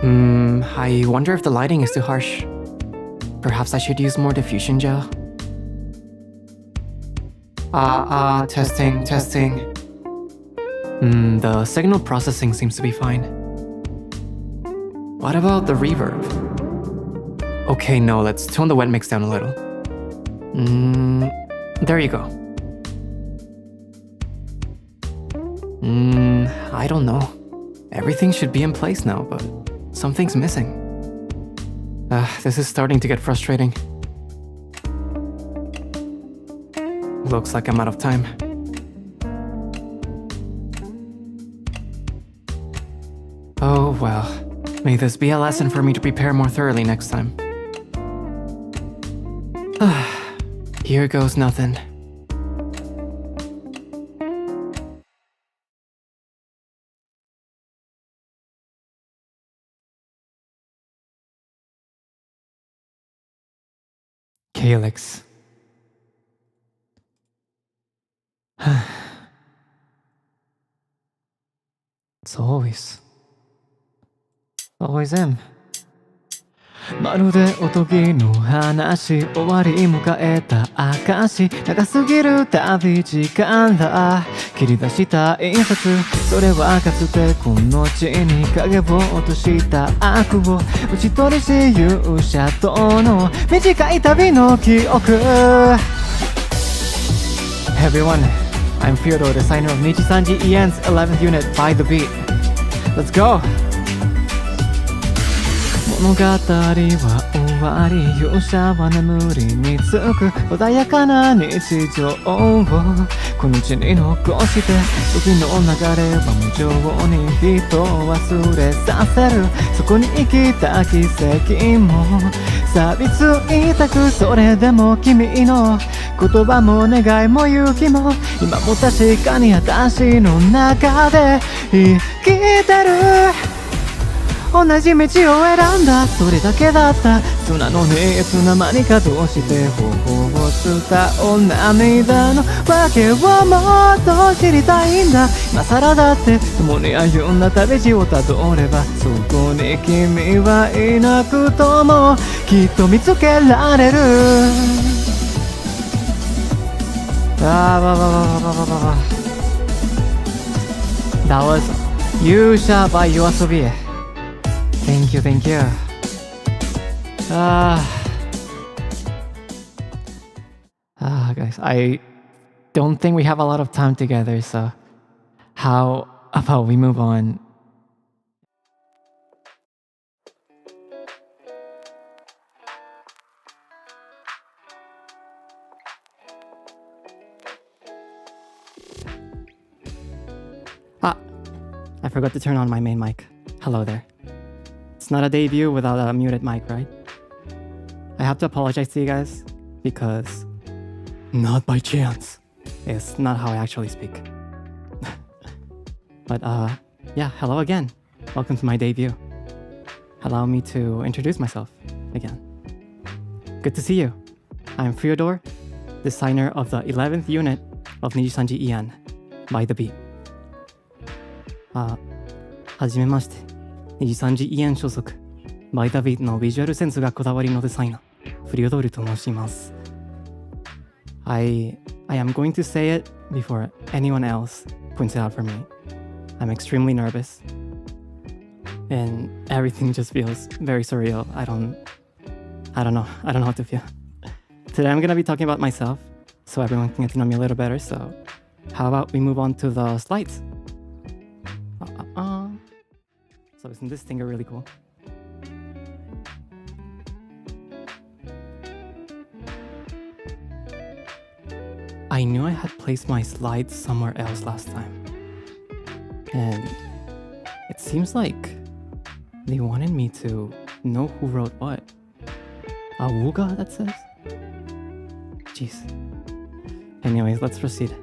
I wonder if the lighting is too harsh. Perhaps I should use more diffusion gel. Testing. The signal processing seems to be fine. What about the reverb? Okay, no, let's tone the wet mix down a little. There you go. I don't know. Everything should be in place now, but something's missing. This is starting to get frustrating. Looks like I'm out of time. Oh well. May this be a lesson for me to prepare more thoroughly next time. Here goes nothing. Calyx. It's always him. まるでおとぎの話終わり迎えた証長すぎる旅時間だ切り出した印刷それはかつてこの地に影を落とした悪を打ち取りし勇者との短い旅の記憶 Hey everyone, I'm Freodore, designer of NIJISANJI EN's 11th unit by the beat. Let's go! 物語は終わり勇者は眠りにつく穏やかな日常をこの地に残して時の流れは無情に人を忘れさせるそこに生きた奇跡も錆びついたくそれでも君の言葉も願いも勇気も今も確かに私の中で生きてる同じ道を選んだそれだけだった砂のにいつの間にかどうして頬を伝う涙の訳をもっと知りたいんだ今更だって共に歩んだ旅路をたどればそこに君はいなくともきっと見つけられるThat was Yusha by YOASOBI Thank you. Guys, I don't think we have a lot of time together, so how about we move on? I forgot to turn on my main mic. Hello there. It's not a debut without a muted mic, right? I have to apologize to you guys because not by chance is not how I actually speak. But yeah, hello again. Welcome to my debut. Allow me to introduce myself again. Good to see you. I'm Freodore, designer of the 11th unit of NIJISANJI EN by the beat. はじめまして。NIJISANJI EN 所属 by the beat のビジュアルセンスがこだわりのデザイナーフリオドールと申します。I am going to say it before anyone else points it out for me. I'm extremely nervous and everything just feels very surreal. I don't know how to feel. Today I'm gonna be talking about myself so everyone can get to know me a little better. So how about we move on to the slides? So isn't this stinger really cool? I knew I had placed my slides somewhere else last time. And it seems like they wanted me to know who wrote what. Awuga, that says? Jeez. Anyways, let's proceed.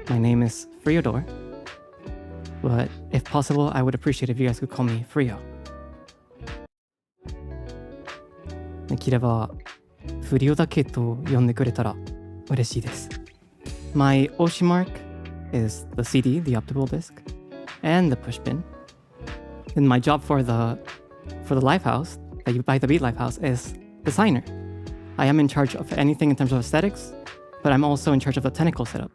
My name is Freodore. But if possible, I would appreciate if you guys could call me Freo. できればフリオだけと呼んでくれたら嬉しいです。My Oshi mark is the CD, the optical disc, and the pushpin. And my job for the Lifehouse, the By the Beat Lifehouse, is designer. I am in charge of anything in terms of aesthetics, but I'm also in charge of the technical setup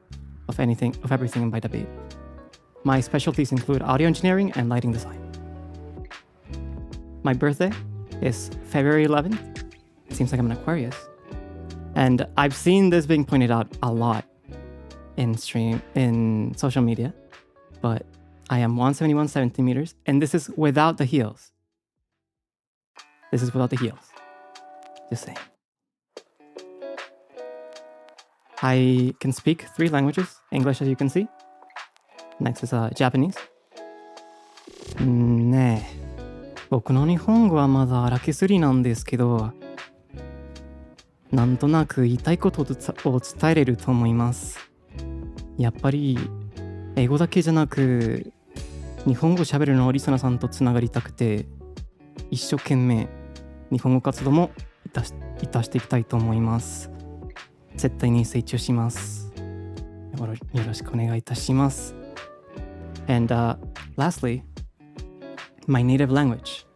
of everything in By the Beat. My specialties include audio engineering and lighting design. My birthday is February 11th. It seems like I'm an Aquarius. And I've seen this being pointed out a lot in social media, but I am 171 centimeters, and this is without the heels. This is without the heels. Just saying. I can speak 3 languages, English as you can see. Next is Japanese. ねえ、僕の日本語はまだ荒削りなんですけど、なんとなく言いたいことを伝えれると思います。やっぱり英語だけじゃなく日本語喋るのリスナーさんとつながりたくて、一生懸命日本語活動もいたしていきたいと思います。絶対に成長します。よろしくお願いいたします。And lastly, my native language,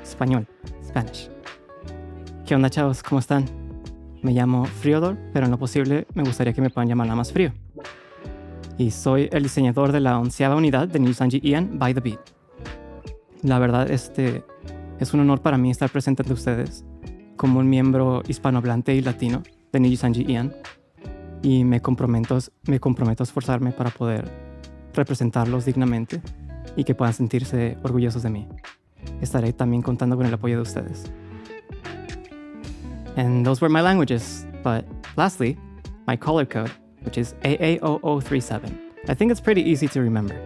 Spanish. ¿Qué onda, chavos? ¿Cómo están? Me llamo Freodore, pero en lo posible me gustaría que me puedan llamar nada más Freo. Y soy el diseñador de la 11ª unidad de NIJISANJI Ian by the Beat. La verdad, es un honor para mí estar presente ante ustedes como un miembro hispanohablante y latino de NIJISANJI Ian, y me comprometo a esforzarme para poder representarlos dignamente y que puedan sentirse orgullosos de mí. Estaré también contando con el apoyo de ustedes. And those were my languages, but lastly, my color code, which is AA0037. I think it's pretty easy to remember.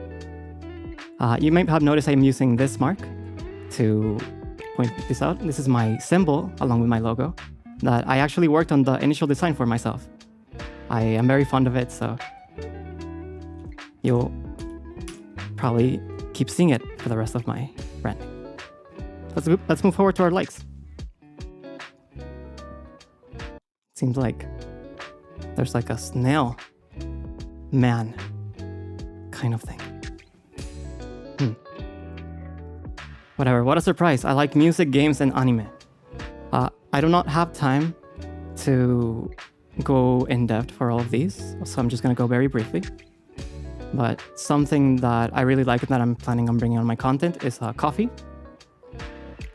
You may have noticed I'm using this mark to point this out. This is my symbol along with my logo that I actually worked on the initial design for myself. I am very fond of it, so you'll probably keep seeing it for the rest of my branding. Let's move forward to our likes. Seems like there's like a snail man kind of thing. Whatever, what a surprise. I like music, games, and anime. I do not have time to go in depth for all of these, so I'm just gonna go very briefly. But something that I really like and that I'm planning on bringing on my content is coffee.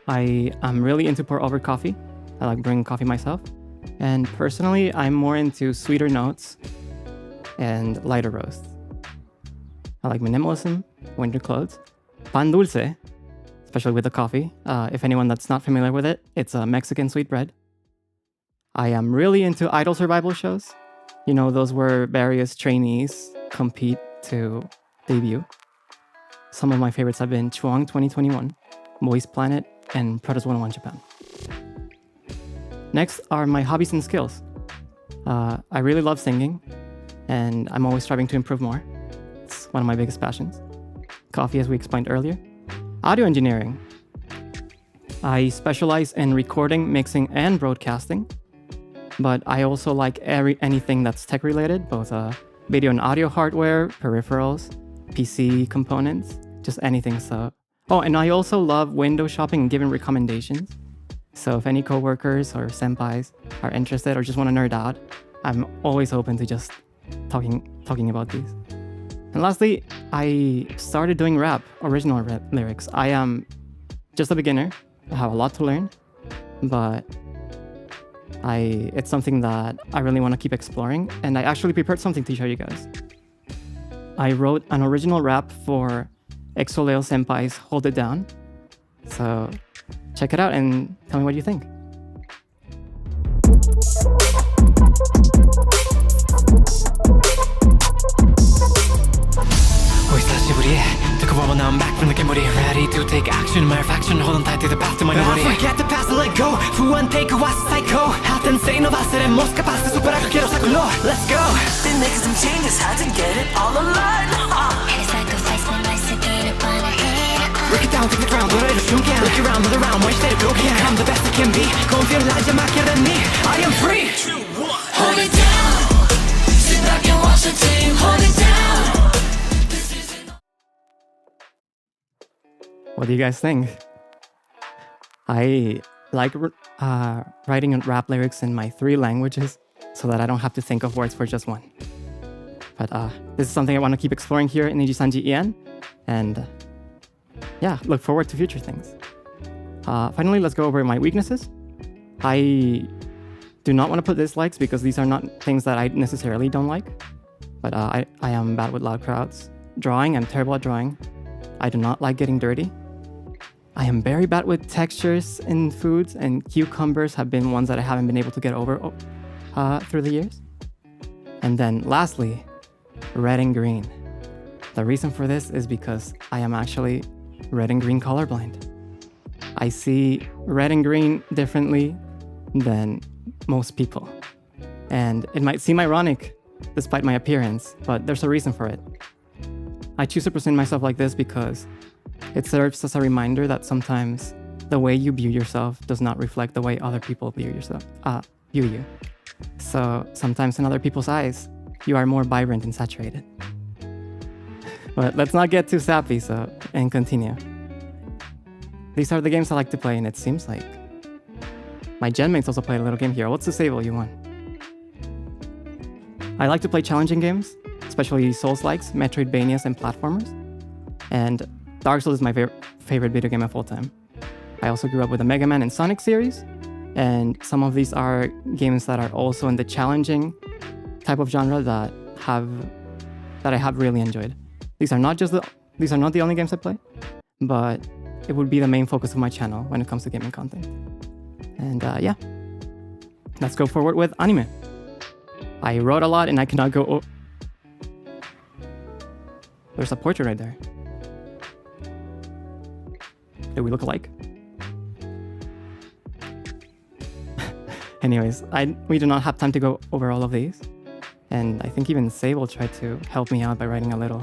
I am really into pour over coffee. I like brewing coffee myself. And personally, I'm more into sweeter notes and lighter roasts. I like minimalism, winter clothes, pan dulce, especially with the coffee. If anyone that's not familiar with it, it's a Mexican sweet bread. I am really into idol survival shows. You know, those where various trainees compete to debut. Some of my favorites have been Chuang 2021, Boys Planet, and Protos 101 Japan. Next are my hobbies and skills. I really love singing, and I'm always striving to improve more. It's one of my biggest passions. Coffee, as we explained earlier. Audio engineering. I specialize in recording, mixing, and broadcasting, but I also like anything that's tech related, both video and audio hardware, peripherals, PC components, just anything. So, and I also love window shopping and giving recommendations. So if any coworkers or senpais are interested or just want to nerd out, I'm always open to just talking about these. And lastly, I started doing rap, original lyrics. I am just a beginner. I have a lot to learn, but it's something that I really want to keep exploring, and I actually prepared something to show you guys. I wrote an original rap for Exoleo Senpai's Hold It Down. So check it out and tell me what you think. お久しぶり Took a while now I'm back from the Kemuri Ready to take action My faction hold on tight to the path to my memory I forget the past and let go 不安定化す最高発展性伸ばせれもスカパススーパーかけろ策ろ Let's go Been making some changes Had to get it all aligned Had to sacrifice my life to gain upon a head Break it down to the ground 捉える瞬間 Look around, look around 燃えしてる病気 I'm the best I can be コンフィールライジャー負けるに I am free Hold it down Sit back and watch the team Hold it down What do you guys think? I like writing rap lyrics in my 3 languages so that I don't have to think of words for just one. But this is something I want to keep exploring here in NIJISANJI EN, and yeah, look forward to future things. Finally, let's go over my weaknesses. I do not want to put dislikes because these are not things that I necessarily don't like, but I am bad with loud crowds. Drawing, I'm terrible at drawing. I do not like getting dirty. I am very bad with textures in foods, and cucumbers have been ones that I haven't been able to get over through the years. And then lastly, red and green. The reason for this is because I am actually red and green colorblind. I see red and green differently than most people. And it might seem ironic despite my appearance, but there's a reason for it. I choose to present myself like this because it serves as a reminder that sometimes the way you view yourself does not reflect the way other people view you. So sometimes in other people's eyes, you are more vibrant and saturated. But let's not get too sappy, and continue. These are the games I like to play, and it seems like my genmates also play a little game here. What's the Sable you want? I like to play challenging games, especially Souls-likes, Metroidvanias, and platformers. And Dark Souls is my favorite video game of all time. I also grew up with the Mega Man and Sonic series, and some of these are games that are also in the challenging type of genre that I have really enjoyed. These are not the only games I play, but it would be the main focus of my channel when it comes to gaming content. And yeah, let's go forward with anime. I wrote a lot and I cannot go. There's a portrait right there. Do we look alike? Anyways, we do not have time to go over all of these. And I think even Sable tried to help me out by writing a little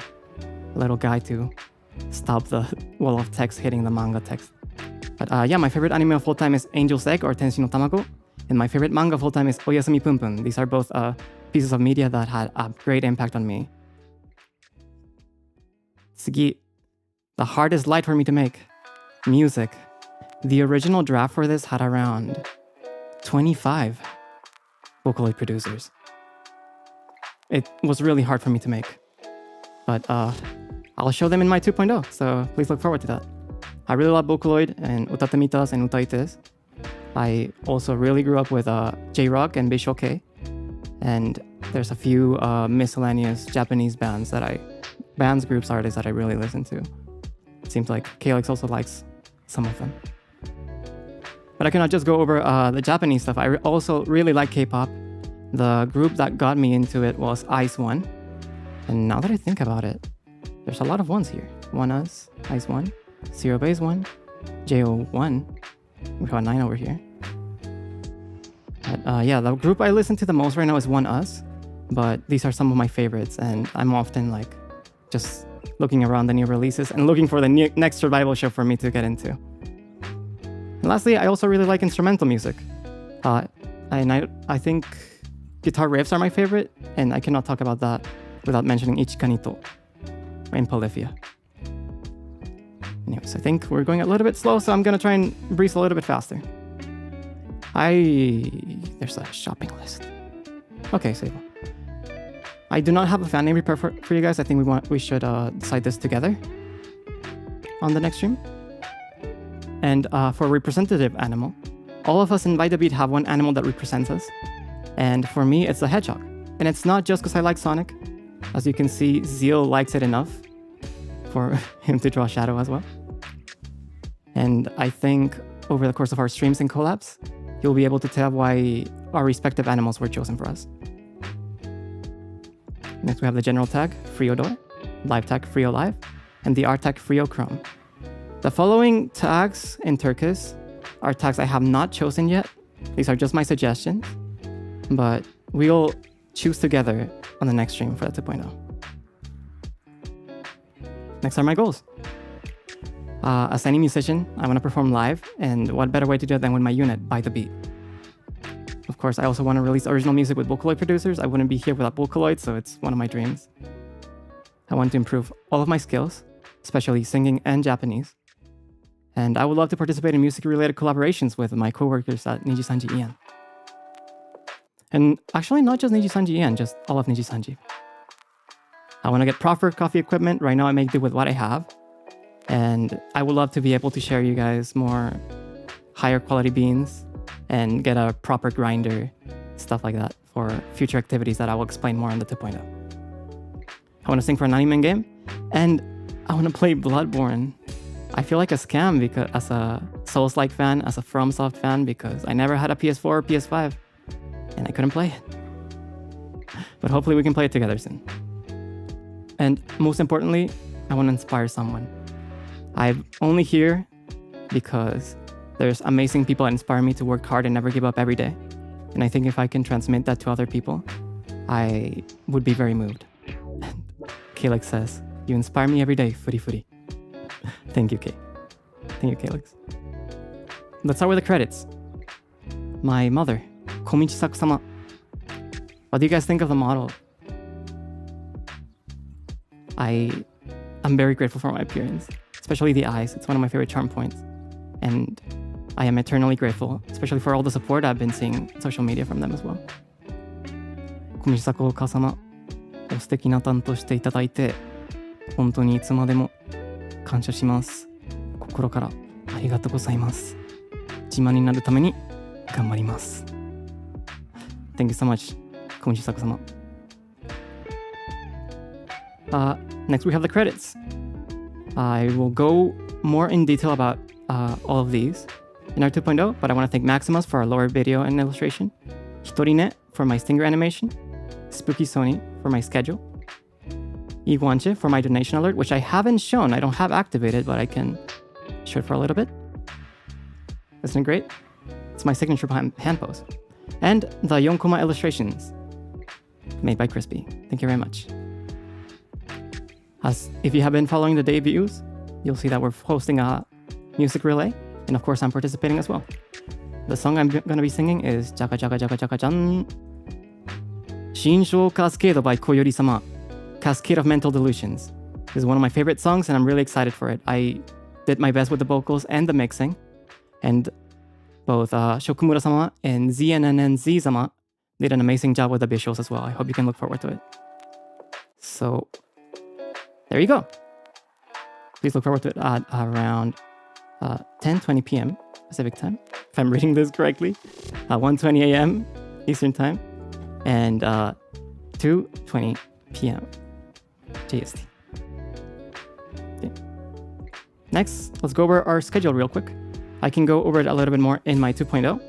guide to stop the wall of text hitting the manga text. But yeah, my favorite anime of all time is Angel's Egg or Tenshi no Tamago. And my favorite manga of all time is Oyasumi Punpun. These are both pieces of media that had a great impact on me. Tsugi, the hardest light for me to make. Music. The original draft for this had around 25 Vocaloid producers. It was really hard for me to make. But I'll show them in my 2.0, so please look forward to that. I really love Vocaloid and Utatemitas and Utaites. I also really grew up with J-Rock and Visual K. And there's a few miscellaneous Japanese artists that I really listen to. It seems like Kalix also likes some of them. But I cannot just go over the Japanese stuff. I also really like K-pop. The group that got me into it was ICE1. And now that I think about it, there's a lot of ones here. ONEUS, ICE1, Zero Base 1, JO1. We've got 9 over here. But yeah, the group I listen to the most right now is ONEUS. But these are some of my favorites, and I'm often like just looking around the new releases and looking for the next survival show for me to get into. And lastly, I also really like instrumental music. And I think guitar riffs are my favorite, and I cannot talk about that without mentioning Ichikanito in Polyphia. Anyways, I think we're going a little bit slow, so I'm gonna try and breeze a little bit faster. There's a shopping list. Okay, Sable. I do not have a fan name prepared for you guys. I think we should decide this together on the next stream. And for representative animal, all of us in By the Beat have one animal that represents us. And for me, it's the hedgehog. And it's not just because I like Sonic. As you can see, Zeal likes it enough for him to draw Shadow as well. And I think over the course of our streams and collabs, you'll be able to tell why our respective animals were chosen for us. Next we have the general tag, Freodore, live tag, Freo Live, and the art tag, Freo Chrome. The following tags in Turkish are tags I have not chosen yet. These are just my suggestions, but we'll choose together on the next stream for that 2.0. Next are my goals. As any musician, I want to perform live, and what better way to do it than with my unit, By the Beat. Of course, I also want to release original music with Vocaloid producers. I wouldn't be here without Vocaloid, so it's one of my dreams. I want to improve all of my skills, especially singing and Japanese. And I would love to participate in music-related collaborations with my coworkers at NIJISANJI Ian. And actually, not just NIJISANJI Ian, just all of NIJISANJI. I want to get proper coffee equipment. Right now, I make do with what I have. And I would love to be able to share you guys more higher quality beans and get a proper grinder, stuff like that for future activities that I will explain more in the 2.0. I want to sing for an anime game, and I want to play Bloodborne. I feel like a scam because as a Souls-like fan, as a FromSoft fan, because I never had a PS4 or PS5, and I couldn't play it. But hopefully we can play it together soon. And most importantly, I want to inspire someone. I'm only here because there's amazing people that inspire me to work hard and never give up every day. And I think if I can transmit that to other people, I would be very moved. And Calix says, "You inspire me every day, footy footy." Thank you, Kay. Thank you, Calix. Let's start with the credits. My mother, Komichi-saku-sama. What do you guys think of the model? I'm very grateful for my appearance, especially the eyes. It's one of my favorite charm points. And I am eternally grateful, especially for all the support I've been seeing on social media from them as well. Komichi-sakuお母様、お素敵な担当していただいて、本当にいつまでも感謝します。心からありがとうございます。自慢になるために頑張ります。Thank you so much, Komichi-saku-sama. Next, we have the credits. I will go more in detail about all of these in our 2.0, but I want to thank Maximus for our lower video and illustration, Hitorine for my stinger animation, Spooky Sony for my schedule, Iguanche for my donation alert, which I haven't shown. I don't have activated, but I can show it for a little bit. Isn't it great? It's my signature hand pose. And the Yonkoma illustrations made by Crispy. Thank you very much. If you have been following the debuts, you'll see that we're hosting a music relay, and of course I'm participating as well. The song I'm going to be singing is Jaka Jaka Jaka Jaka Jan Shinshou Cascade by Koyori-sama, Cascade of Mental Delusions. This is one of my favorite songs and I'm really excited for it. I did my best with the vocals and the mixing, and both Shokumura-sama and ZNNNZ-sama did an amazing job with the visuals as well. I hope you can look forward to it. So there you go. Please look forward to it at around 10:20 p.m. Pacific time, if I'm reading this correctly, 1:20 a.m. Eastern time, and 2:20 p.m. JST. Okay. Next, let's go over our schedule real quick. I can go over it a little bit more in my 2.0,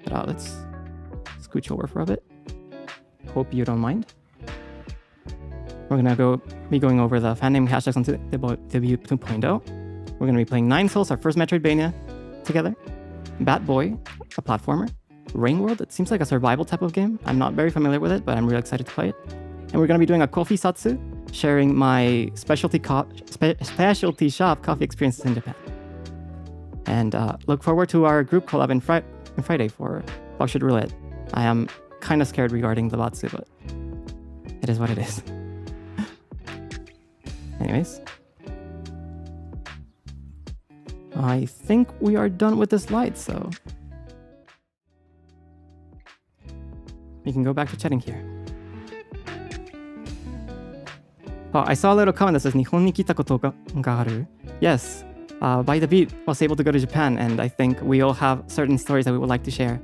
but let's scooch over for a bit. Hope you don't mind. We're gonna be going over the fan name hashtags on debut 2.0. We're gonna be playing Nine Souls, our first Metroidvania, together. Bat Boy, a platformer. Rain World, it seems like a survival type of game. I'm not very familiar with it, but I'm really excited to play it. And we're gonna be doing a coffee satsu, sharing my specialty shop coffee experiences in Japan. And look forward to our group collab in Friday for Buckshot Roulette. I am kind of scared regarding the Batsu, but it is what it is. Anyways, I think we are done with the slides, so we can go back to chatting here. Oh, I saw a little comment that says, 日本に来たことがある? Yes, By the Beat was able to go to Japan, and I think we all have certain stories that we would like to share.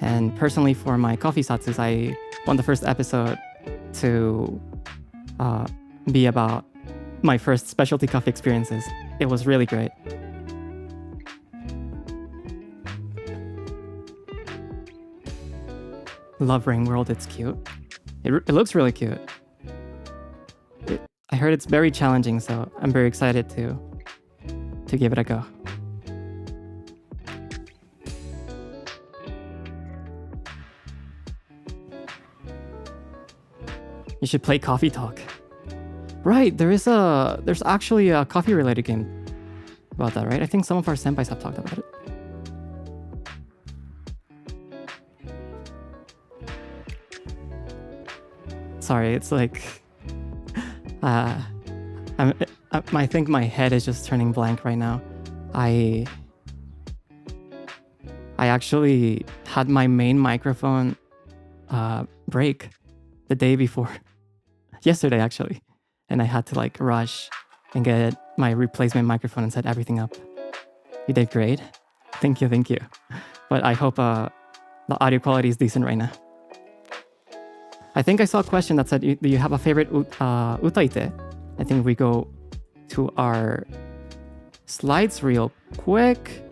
And personally, for my coffee satsus, I want the first episode to be about my first specialty coffee experiences. It was really great. Love Rain World, it's cute. It looks really cute. I heard it's very challenging, so I'm very excited to give it a go. You should play Coffee Talk. Right, there's actually a coffee related game about that, right? I think some of our senpais have talked about it. Sorry, it's like I think my head is just turning blank right now. I I actually had my main microphone break the day before. Yesterday, actually. And I had to like rush and get my replacement microphone and set everything up. You did great. Thank you. But I hope the audio quality is decent right now. I think I saw a question that said, do you have a favorite utaite? I think we go to our slides real quick.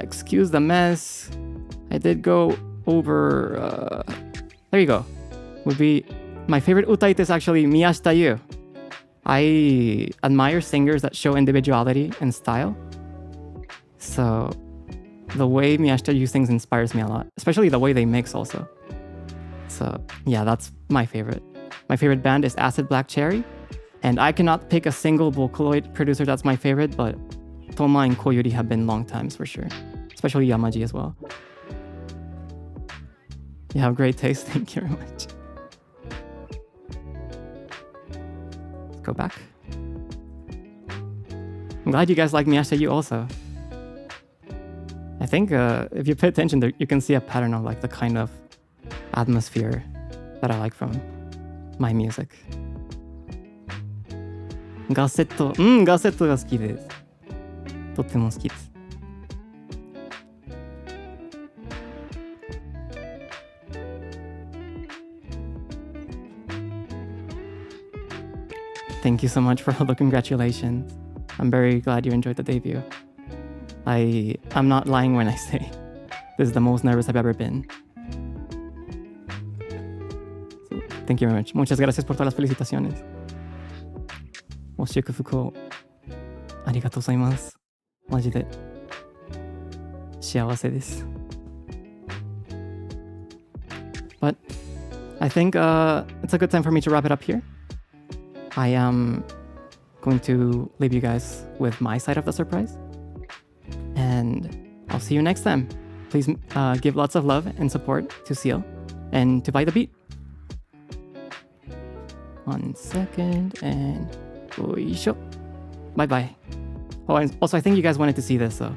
Excuse the mess. I did go over... there you go. Would be... My favorite utaite is actually Miyashita Yu. I admire singers that show individuality and style. So the way Miyashita Yu sings inspires me a lot. Especially the way they mix also. So yeah, that's my favorite. My favorite band is Acid Black Cherry. And I cannot pick a single Vocaloid producer that's my favorite, but Toma and Koyuri have been long times for sure. Especially Yamaji as well. You have great taste, thank you very much. Let's go back. I'm glad you guys like Miyashita Yu also. I think if you pay attention there, you can see a pattern of like the kind of atmosphere that I like from my music. ガセット、ガセットが好きです。とっても好きです。Thank you so much for all the congratulations. I'm very glad you enjoyed the debut. I'm not lying when I say this is the most nervous I've ever been. So, thank you very much. Muchas gracias por todas las felicitaciones. お祝福をありがとうございます。マジで幸せです。But I think it's a good time for me to wrap it up here. I am going to leave you guys with my side of the surprise. And I'll see you next time. Please give lots of love and support to Seal and to Buy the Beat. 1 second and... Bye bye. Oh, and also I think you guys wanted to see this, so